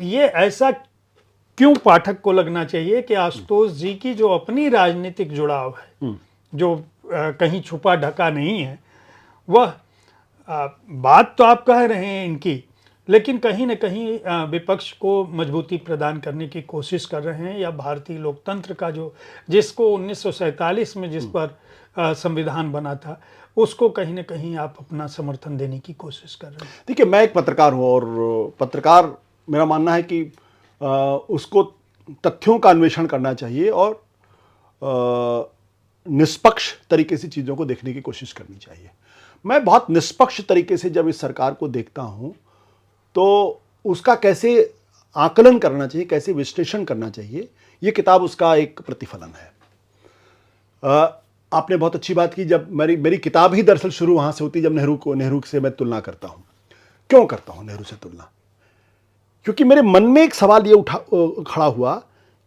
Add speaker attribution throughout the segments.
Speaker 1: ये ऐसा क्यों पाठक को लगना चाहिए कि आशुतोष जी की जो अपनी राजनीतिक जुड़ाव है, जो कहीं छुपा ढका नहीं है, वह बात तो आप कह रहे हैं इनकी, लेकिन कहीं न कहीं विपक्ष को मजबूती प्रदान करने की कोशिश कर रहे हैं, या भारतीय लोकतंत्र का जिसको 1947 में जिस पर संविधान बना था, उसको कहीं न कहीं आप अपना समर्थन देने की कोशिश कर रहे हैं।
Speaker 2: देखिए, मैं एक पत्रकार हूँ और पत्रकार, मेरा मानना है कि उसको तथ्यों का अन्वेषण करना चाहिए और निष्पक्ष तरीके से चीज़ों को देखने की कोशिश करनी चाहिए। मैं बहुत निष्पक्ष तरीके से जब इस सरकार को देखता हूँ तो उसका कैसे आकलन करना चाहिए, कैसे विश्लेषण करना चाहिए, ये किताब उसका एक प्रतिफलन है। आपने बहुत अच्छी बात की, जब मेरी किताब ही दरअसल शुरू वहाँ से होती जब नेहरू से मैं तुलना करता हूँ। क्यों करता हूँ नेहरू से तुलना? क्योंकि मेरे मन में एक सवाल ये खड़ा हुआ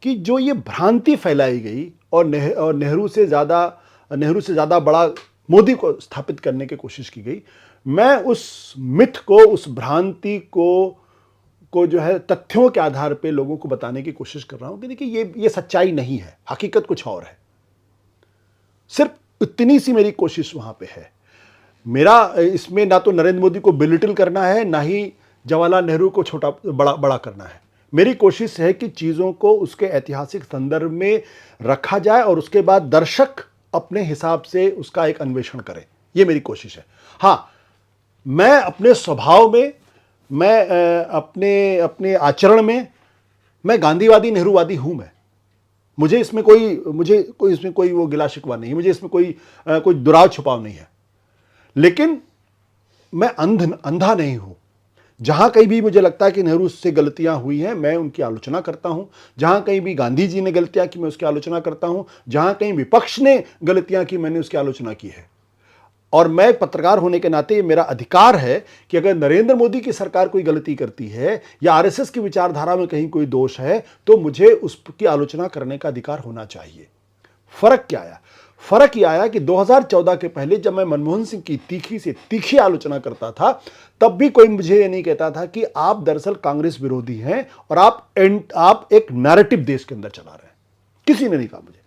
Speaker 2: कि जो ये भ्रांति फैलाई गई और नेहरू से ज़्यादा बड़ा मोदी को स्थापित करने की कोशिश की गई, मैं उस मिथ को, उस भ्रांति को जो है तथ्यों के आधार पे लोगों को बताने की कोशिश कर रहा हूं कि देखिए ये सच्चाई नहीं है, हकीकत कुछ और है। सिर्फ इतनी सी मेरी कोशिश वहां पे है। मेरा इसमें ना तो नरेंद्र मोदी को बिलिटिल करना है, ना ही जवाहरलाल नेहरू को छोटा बड़ा करना है। मेरी कोशिश है कि चीज़ों को उसके ऐतिहासिक संदर्भ में रखा जाए और उसके बाद दर्शक अपने हिसाब से उसका एक अन्वेषण करें। ये मेरी कोशिश है। हाँ, मैं अपने स्वभाव में, मैं अपने आचरण में मैं गांधीवादी नेहरूवादी हूं। मुझे इसमें कोई वो गिला शिकवा नहीं है, मुझे इसमें कोई दुराव छुपाव नहीं है। लेकिन मैं अंधा नहीं हूं। जहां कहीं भी मुझे लगता है कि नेहरू से गलतियां हुई हैं, मैं उनकी आलोचना करता हूं। जहां कहीं भी गांधी जी ने गलतियां की, मैं उसकी आलोचना करता हूं। जहां कहीं विपक्ष ने गलतियां की, मैंने उसकी आलोचना की है। और मैं पत्रकार होने के नाते ये मेरा अधिकार है कि अगर नरेंद्र मोदी की सरकार कोई गलती करती है या आरएसएस की विचारधारा में कहीं कोई दोष है, तो मुझे उसकी आलोचना करने का अधिकार होना चाहिए। फर्क क्या आया? फर्क यह आया कि 2014 के पहले जब मैं मनमोहन सिंह की तीखी से तीखी आलोचना करता था, तब भी कोई मुझे ये नहीं कहता था कि आप दरअसल कांग्रेस विरोधी हैं और आप एक नैरेटिव देश के अंदर चला रहे हैं। किसी ने नहीं कहा मुझे।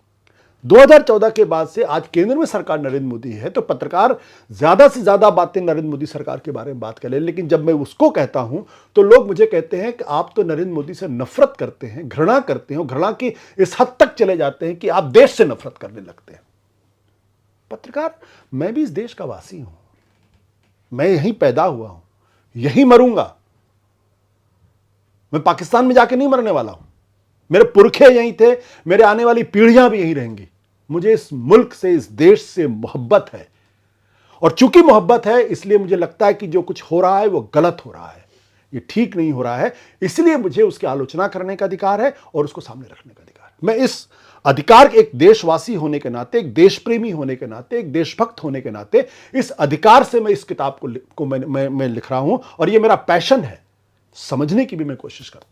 Speaker 2: 2014 के बाद से आज केंद्र में सरकार नरेंद्र मोदी है, तो पत्रकार ज्यादा से ज्यादा बातें नरेंद्र मोदी सरकार के बारे में बात कर ले। लेकिन जब मैं उसको कहता हूं तो लोग मुझे कहते हैं कि आप तो नरेंद्र मोदी से नफरत करते हैं, घृणा करते हैं, घृणा की इस हद तक चले जाते हैं कि आप देश से नफरत करने लगते हैं। पत्रकार, मैं भी इस देश का वासी हूं, मैं यहीं पैदा हुआ हूं, यहीं मरूंगा। मैं पाकिस्तान में जाके नहीं मरने वाला हूं। मेरे पुरखे यहीं थे, मेरे आने वाली पीढ़ियां भी यहीं रहेंगी। मुझे इस मुल्क से, इस देश से मोहब्बत है, और चूंकि मोहब्बत है इसलिए मुझे लगता है कि जो कुछ हो रहा है वो गलत हो रहा है, ये ठीक नहीं हो रहा है। इसलिए मुझे उसकी आलोचना करने का अधिकार है और उसको सामने रखने का अधिकार है। मैं इस अधिकार, एक देशवासी होने के नाते, एक देश प्रेमी होने के नाते, एक देशभक्त होने के नाते, इस अधिकार से मैं इस किताब को मैं लिख रहा हूं और ये मेरा पैशन है। समझने की भी मैं कोशिश करता हूं।